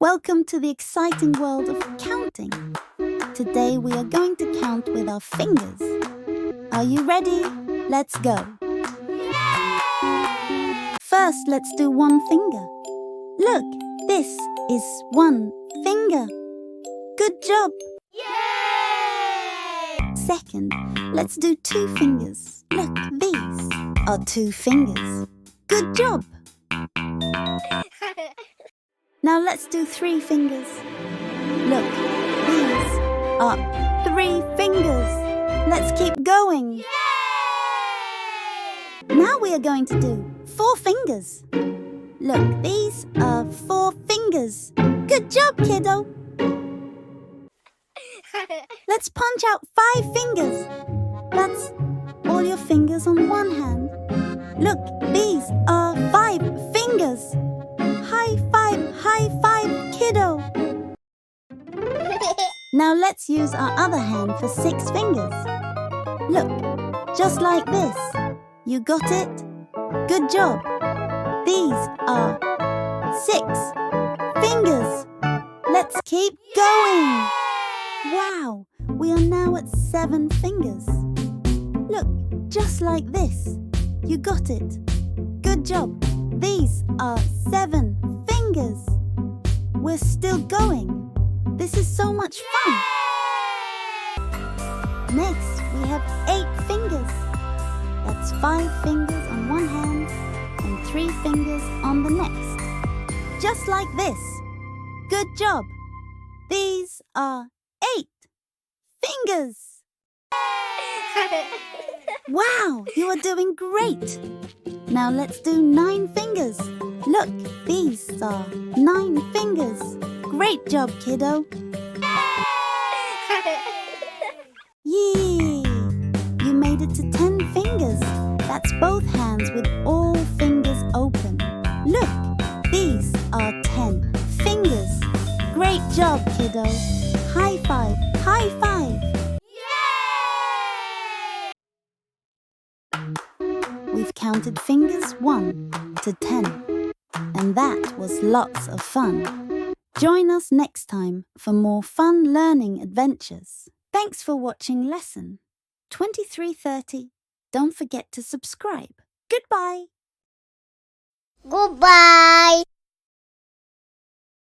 Welcome to the exciting world of counting. Today we are going to count with our fingers. Are you ready? Let's go. First, let's do one finger. Look, this is one finger. Good job. Yay! Second, let's do two fingers. Look, these are two fingers. Good job. Now let's do three fingers. Look, these are three fingers. Let's keep going. Yay! Now we are going to do four fingers. Look, these are four fingers. Good job, kiddo. Let's punch out five fingers. That's all your fingers on one hand. Look, these are five fingers. High five, kiddo. Now let's use our other hand for six fingers. Look, just like this. You got it? Good job. These are six fingers. Let's keep going. Wow, we are now at seven fingers. Look, just like this. You got it. Good job. These are seven fingers. We're still going. This is so much fun. Next, we have eight fingers. That's five fingers on one hand and three fingers on the next. Just like this. Good job. These are eight fingers. Wow, you are doing great. Now let's do nine fingers. Look, these are nine fingers. Great job, kiddo. Yee! You made it to 10 fingers. That's both hands with all fingers open. Look, these are 10 fingers. Great job, kiddo. High five, high five. We've counted fingers 1 to 10. And that was lots of fun. Join us next time for more fun learning adventures. Thanks for watching lesson 2330. Don't forget to subscribe. Goodbye. Goodbye.